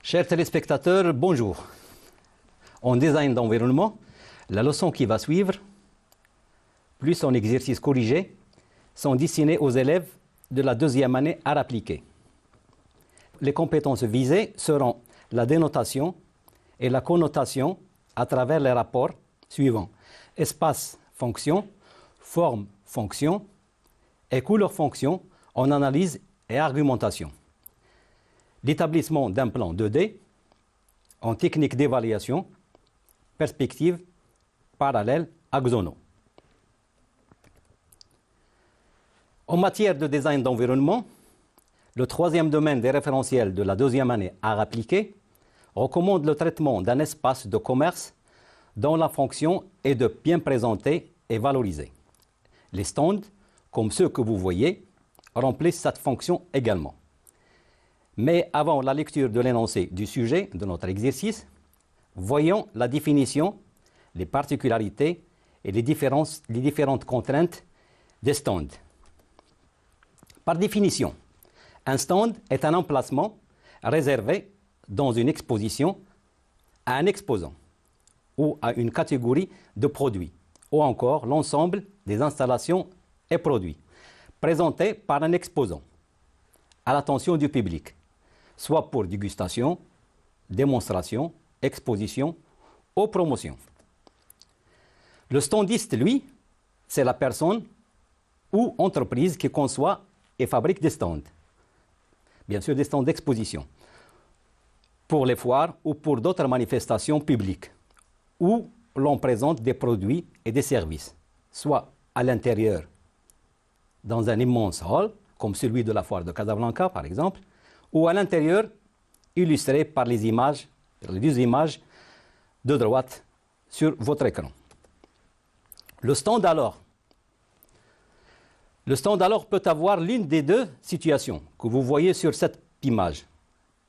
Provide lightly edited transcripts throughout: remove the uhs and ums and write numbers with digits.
Chers téléspectateurs, bonjour. En design d'environnement, la leçon qui va suivre, plus son exercice corrigé, sont destinés aux élèves de la deuxième année art appliqué. Les compétences visées seront la dénotation et la connotation à travers les rapports suivants: espace-fonction, forme-fonction et couleur-fonction en analyse et argumentation. L'établissement d'un plan 2D en technique d'évaluation, perspective, parallèle, axonaux. En matière de design d'environnement, le troisième domaine des référentiels de la deuxième année art appliqué recommande le traitement d'un espace de commerce dont la fonction est de bien présenter et valoriser. Les stands, comme ceux que vous voyez, remplissent cette fonction également. Mais avant la lecture de l'énoncé du sujet de notre exercice, voyons la définition, les particularités et les différentes contraintes des stands. Par définition, un stand est un emplacement réservé dans une exposition à un exposant ou à une catégorie de produits, ou encore l'ensemble des installations et produits présentés par un exposant à l'attention du public, soit pour dégustation, démonstration, exposition ou promotion. Le standiste, lui, c'est la personne ou entreprise qui conçoit et fabrique des stands. Bien sûr, des stands d'exposition pour les foires ou pour d'autres manifestations publiques où l'on présente des produits et des services, soit à l'intérieur, dans un immense hall, comme celui de la foire de Casablanca, par exemple, ou à l'intérieur, illustré par les deux images de droite sur votre écran. Le stand alors peut avoir l'une des deux situations que vous voyez sur cette image.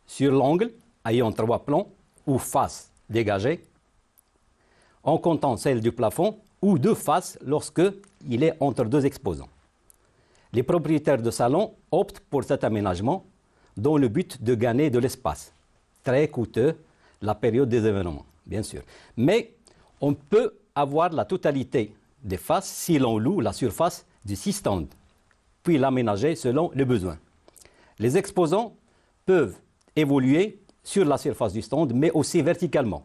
Sur l'angle, ayant trois plans ou faces dégagées, en comptant celle du plafond, ou deux faces lorsqu'il est entre deux exposants. Les propriétaires de salons optent pour cet aménagement dans le but de gagner de l'espace. Très coûteux, la période des événements, bien sûr. Mais on peut avoir la totalité des faces si l'on loue la surface de 6 stands, puis l'aménager selon les besoins. Les exposants peuvent évoluer sur la surface du stand, mais aussi verticalement,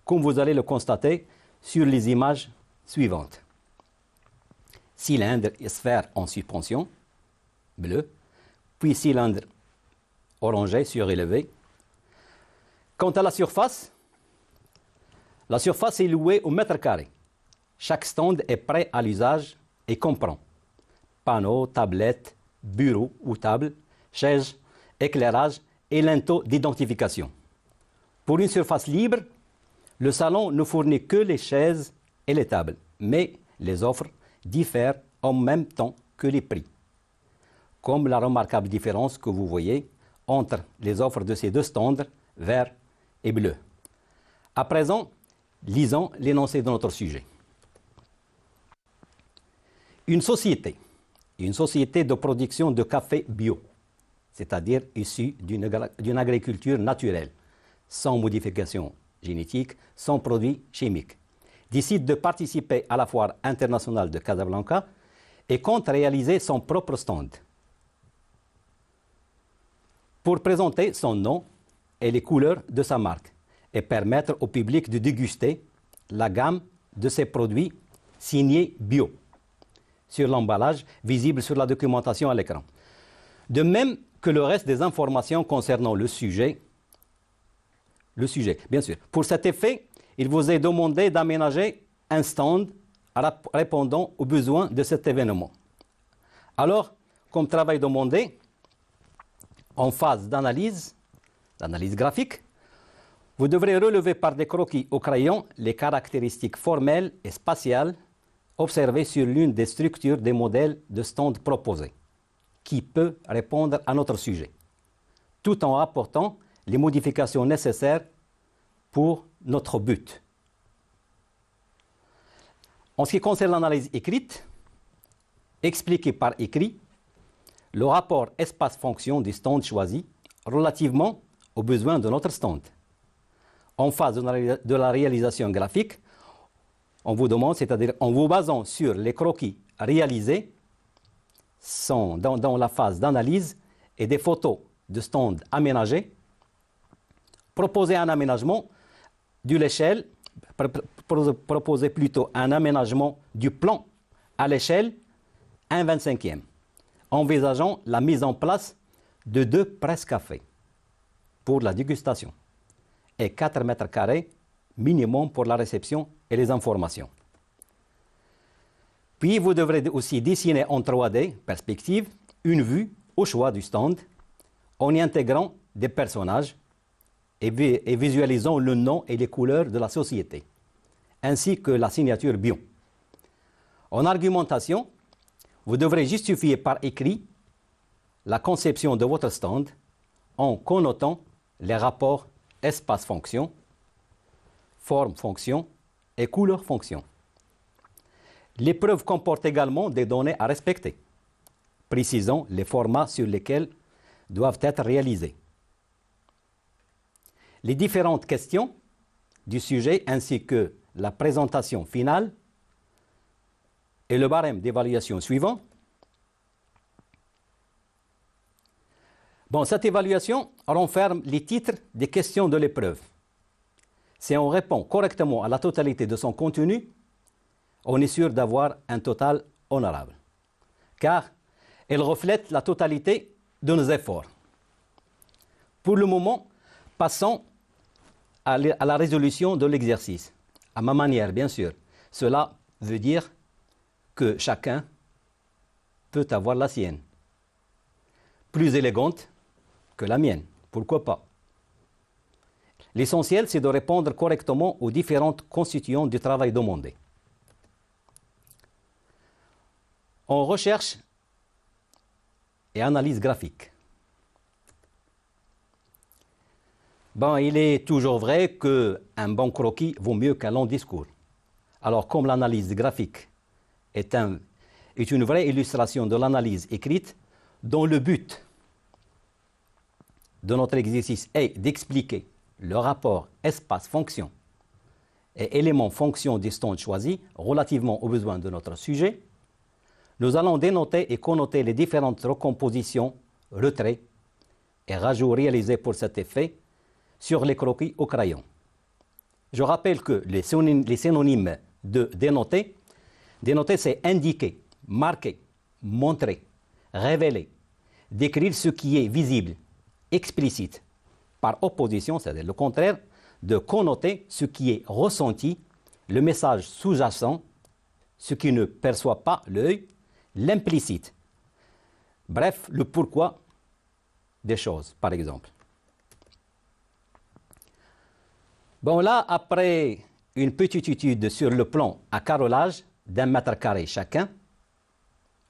comme vous allez le constater sur les images suivantes. Cylindre et sphère en suspension, bleu, puis cylindre orangé surélevé. Quant à la surface est louée au mètre carré. Chaque stand est prêt à l'usage et comprend panneaux, tablettes, bureaux ou tables, chaises, éclairage et linteaux d'identification. Pour une surface libre, le salon ne fournit que les chaises et les tables, mais les offres diffèrent en même temps que les prix, comme la remarquable différence que vous voyez entre les offres de ces deux stands, vert et bleu. À présent, lisons l'énoncé de notre sujet. Une société de production de café bio, c'est-à-dire issue d'une agriculture naturelle, sans modification génétique, sans produits chimiques, décide de participer à la foire internationale de Casablanca et compte réaliser son propre stand pour présenter son nom et les couleurs de sa marque et permettre au public de déguster la gamme de ses produits signés bio sur l'emballage visible sur la documentation à l'écran. De même que le reste des informations concernant le sujet. Bien sûr. Pour cet effet, il vous est demandé d'aménager un stand répondant aux besoins de cet événement. Alors, comme travail demandé, en phase d'analyse graphique, vous devrez relever par des croquis au crayon les caractéristiques formelles et spatiales observées sur l'une des structures des modèles de stand proposés, qui peut répondre à notre sujet, tout en apportant les modifications nécessaires pour notre but. En ce qui concerne l'analyse écrite, expliquée par écrit, le rapport espace-fonction du stand choisi relativement aux besoins de notre stand. En phase de la réalisation graphique, on vous demande, c'est-à-dire en vous basant sur les croquis réalisés dans la phase d'analyse et des photos de stands aménagés, proposer un aménagement de l'échelle, proposer plutôt un aménagement du plan à l'échelle 1/25e, envisageant la mise en place de 2 presse-cafés pour la dégustation et 4 mètres carrés minimum pour la réception et les informations. Puis vous devrez aussi dessiner en 3D perspective une vue au choix du stand en y intégrant des personnages et visualisant le nom et les couleurs de la société, ainsi que la signature bio. En argumentation, vous devrez justifier par écrit la conception de votre stand en connotant les rapports espace-fonction, forme-fonction et couleur-fonction. L'épreuve comporte également des données à respecter, précisant les formats sur lesquels doivent être réalisés. Les différentes questions du sujet ainsi que la présentation finale et le barème d'évaluation suivant. Bon, cette évaluation renferme les titres des questions de l'épreuve. Si on répond correctement à la totalité de son contenu, on est sûr d'avoir un total honorable, car elle reflète la totalité de nos efforts. Pour le moment, passons à la résolution de l'exercice. À ma manière, bien sûr. Cela veut dire que chacun peut avoir la sienne. Plus élégante que la mienne. Pourquoi pas? L'essentiel, c'est de répondre correctement aux différentes constituants du travail demandé. En recherche et analyse graphique. Bon, il est toujours vrai qu'un bon croquis vaut mieux qu'un long discours. Alors, comme l'analyse graphique est une vraie illustration de l'analyse écrite, dont le but de notre exercice est d'expliquer le rapport espace-fonction et élément-fonction du stand choisi relativement aux besoins de notre sujet, nous allons dénoter et connoter les différentes recompositions, retraits et rajouts réalisés pour cet effet sur les croquis au crayon. Je rappelle que les synonymes de dénoter, dénoter c'est indiquer, marquer, montrer, révéler, décrire ce qui est visible, explicite, par opposition, c'est-à-dire le contraire, de connoter ce qui est ressenti, le message sous-jacent, ce qui ne perçoit pas l'œil, l'implicite. Bref, le pourquoi des choses, par exemple. Bon, là, après une petite étude sur le plan à carrelage d'1 mètre carré chacun,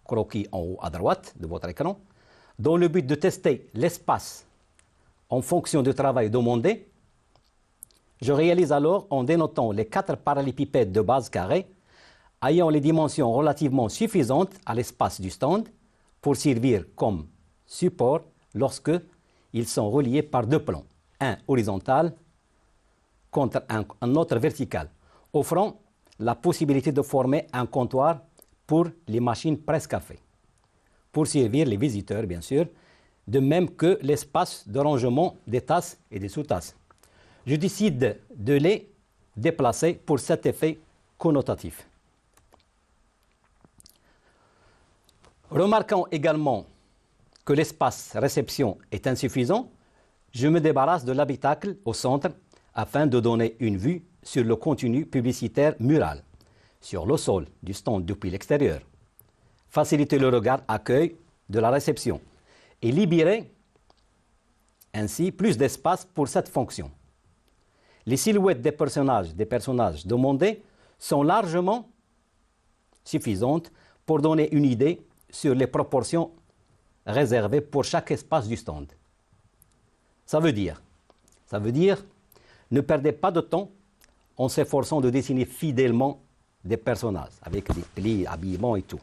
croquis en haut à droite de votre écran, dans le but de tester l'espace en fonction du travail demandé, je réalise alors en dénotant les 4 parallélépipèdes de base carrée ayant les dimensions relativement suffisantes à l'espace du stand pour servir comme support lorsque ils sont reliés par 2 plans, un horizontal contre un autre vertical, offrant la possibilité de former un comptoir pour les machines presse-café, pour servir les visiteurs, bien sûr, de même que l'espace de rangement des tasses et des sous-tasses. Je décide de les déplacer pour cet effet connotatif. Remarquant également que l'espace réception est insuffisant, je me débarrasse de l'habitacle au centre afin de donner une vue sur le contenu publicitaire mural, sur le sol du stand depuis l'extérieur, faciliter le regard accueil de la réception et libérer ainsi plus d'espace pour cette fonction. Les silhouettes des personnages demandés sont largement suffisantes pour donner une idée sur les proportions réservées pour chaque espace du stand. Ça veut dire, ne perdez pas de temps en s'efforçant de dessiner fidèlement des personnages, avec des plis, habillements et tout.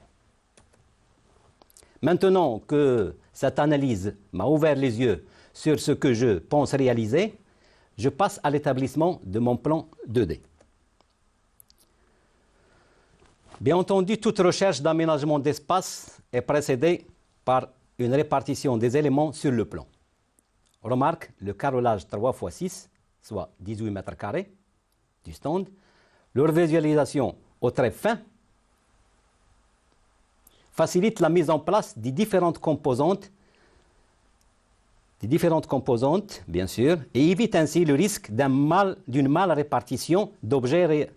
Maintenant que cette analyse m'a ouvert les yeux sur ce que je pense réaliser, je passe à l'établissement de mon plan 2D. Bien entendu, toute recherche d'aménagement d'espace est précédée par une répartition des éléments sur le plan. Remarque le carrelage 3 x 6, soit 18 mètres carrés du stand, leur visualisation au trait fin facilite la mise en place des différentes composantes, bien sûr, et évite ainsi le risque d'une mal répartition d'objets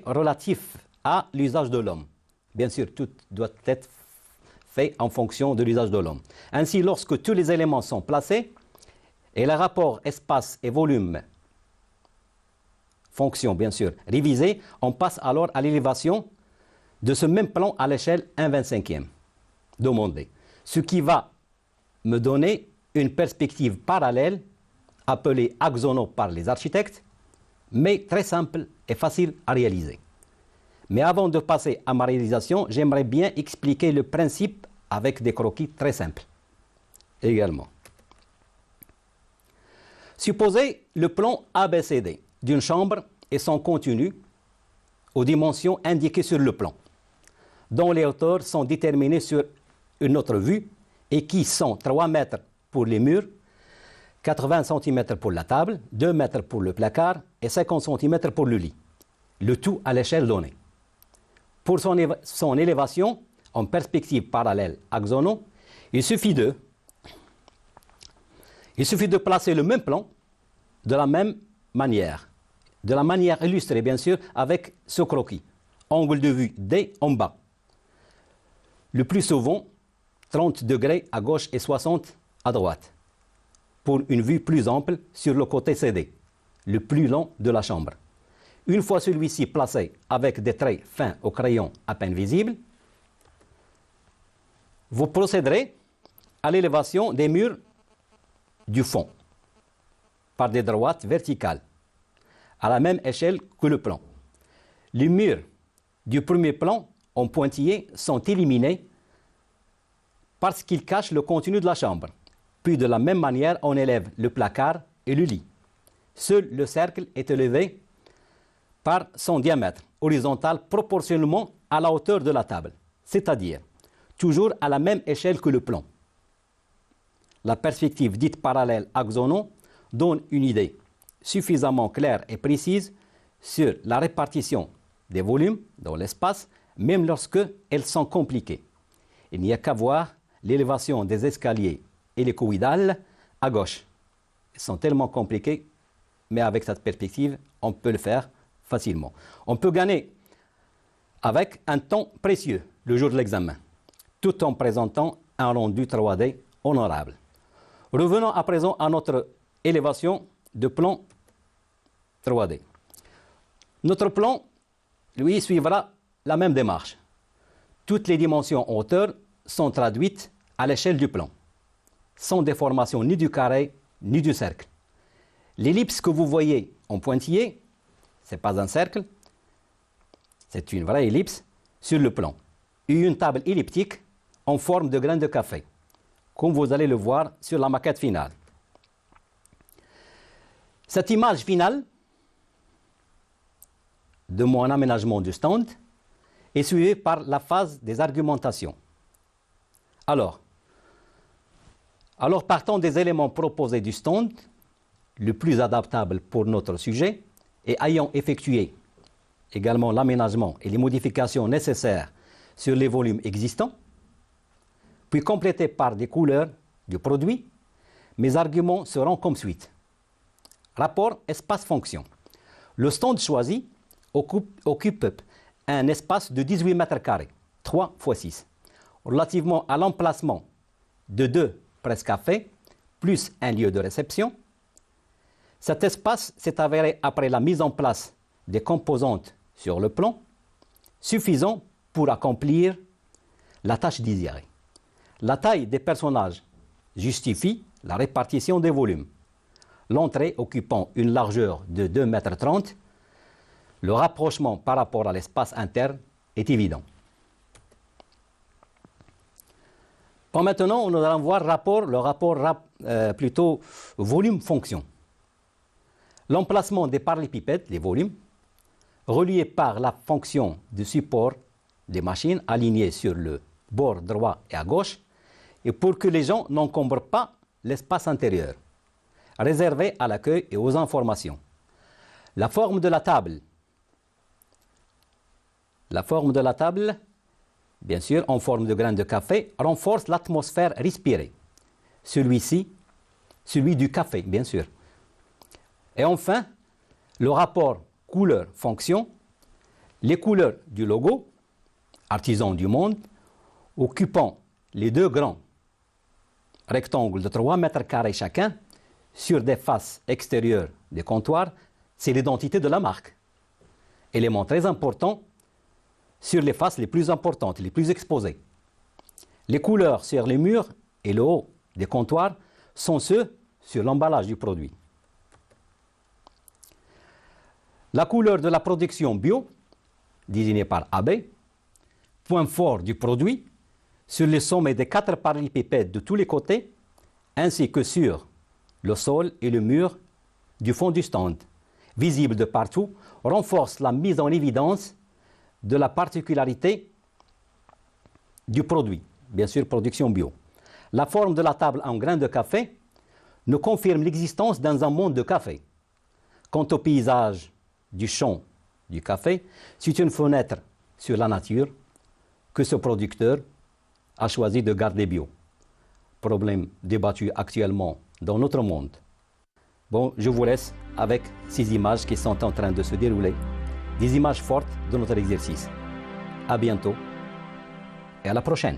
relatifs à l'usage de l'homme. Bien sûr, tout doit être fait en fonction de l'usage de l'homme. Ainsi, lorsque tous les éléments sont placés et les rapports espace et volume, fonction bien sûr, révisés, on passe alors à l'élévation de ce même plan à l'échelle 1/25e demandée, ce qui va me donner une perspective parallèle appelée axono par les architectes, mais très simple et facile à réaliser. Mais avant de passer à ma réalisation, j'aimerais bien expliquer le principe avec des croquis très simples également. Supposez le plan ABCD d'une chambre et son contenu aux dimensions indiquées sur le plan, dont les hauteurs sont déterminées sur une autre vue et qui sont 3 mètres pour les murs, 80 cm pour la table, 2 mètres pour le placard et 50 cm pour le lit. Le tout à l'échelle donnée. Pour son élévation en perspective parallèle axono, il suffit de placer le même plan de la même manière illustrée bien sûr avec ce croquis. Angle de vue D en bas. Le plus souvent 30 degrés à gauche et 60 à droite. Pour une vue plus ample sur le côté CD, le plus long de la chambre. Une fois celui-ci placé avec des traits fins au crayon à peine visibles, vous procéderez à l'élévation des murs du fond par des droites verticales à la même échelle que le plan. Les murs du premier plan en pointillés sont éliminés parce qu'ils cachent le contenu de la chambre. Puis de la même manière, on élève le placard et le lit. Seul le cercle est élevé par son diamètre horizontal proportionnellement à la hauteur de la table, c'est-à-dire toujours à la même échelle que le plan. La perspective dite parallèle axono donne une idée suffisamment claire et précise sur la répartition des volumes dans l'espace, même lorsque elles sont compliquées. Il n'y a qu'à voir l'élévation des escaliers hélicoïdales à gauche. Ils sont tellement compliqués, mais avec cette perspective, on peut le faire facilement. On peut gagner avec un temps précieux le jour de l'examen, tout en présentant un rendu 3D honorable. Revenons à présent à notre élévation de plan 3D. Notre plan, lui, suivra la même démarche. Toutes les dimensions en hauteur sont traduites à l'échelle du plan, sans déformation ni du carré ni du cercle. L'ellipse que vous voyez en pointillé, ce n'est pas un cercle, c'est une vraie ellipse sur le plan. Et une table elliptique en forme de grain de café, comme vous allez le voir sur la maquette finale. Cette image finale de mon aménagement du stand est suivie par la phase des argumentations. Alors partant des éléments proposés du stand, le plus adaptable pour notre sujet, et ayant effectué également l'aménagement et les modifications nécessaires sur les volumes existants, puis complétés par des couleurs du produit, mes arguments seront comme suit. Rapport espace-fonction. Le stand choisi occupe un espace de 18 mètres carrés, 3 x 6, relativement à l'emplacement de 2 presse-cafés, plus un lieu de réception. Cet espace s'est avéré, après la mise en place des composantes sur le plan, suffisant pour accomplir la tâche désirée. La taille des personnages justifie la répartition des volumes. L'entrée occupant une largeur de 2,30 m, le rapprochement par rapport à l'espace interne est évident. Bon, maintenant, nous allons voir le rapport plutôt volume-fonction. L'emplacement des parallélépipèdes, les volumes, reliés par la fonction du support des machines alignés sur le bord droit et à gauche, et pour que les gens n'encombrent pas l'espace intérieur, réservé à l'accueil et aux informations. La forme de la table, bien sûr, en forme de grain de café, renforce l'atmosphère respirée. Celui du café, bien sûr. Et enfin, le rapport couleur-fonction, les couleurs du logo, artisan du monde, occupant les deux grands rectangles de 3 mètres carrés chacun, sur des faces extérieures des comptoirs, c'est l'identité de la marque. Élément très important sur les faces les plus importantes, les plus exposées. Les couleurs sur les murs et le haut des comptoirs sont ceux sur l'emballage du produit. La couleur de la production bio, désignée par AB, point fort du produit, sur le sommet des 4 parallélépipèdes de tous les côtés, ainsi que sur le sol et le mur du fond du stand, visible de partout, renforce la mise en évidence de la particularité du produit, bien sûr production bio. La forme de la table en grain de café nous confirme l'existence dans un monde de café. Quant au paysage du champ du café, c'est une fenêtre sur la nature que ce producteur a choisi de garder bio. Problème débattu actuellement dans notre monde. Bon, je vous laisse avec ces images qui sont en train de se dérouler, des images fortes de notre exercice. À bientôt et à la prochaine.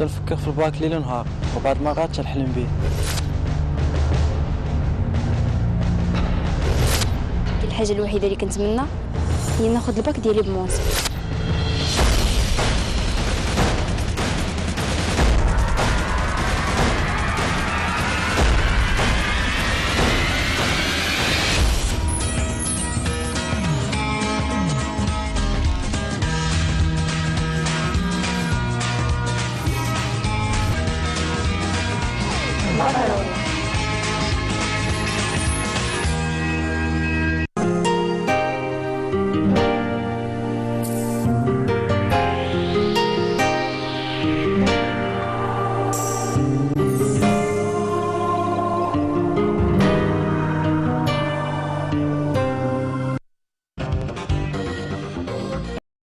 نفكر في الباك ليل ونهار وبعد ما غادش نحلم بيه. الحاجه الوحيده اللي كنتمنى هي ناخذ الباك ديالي بمنصف.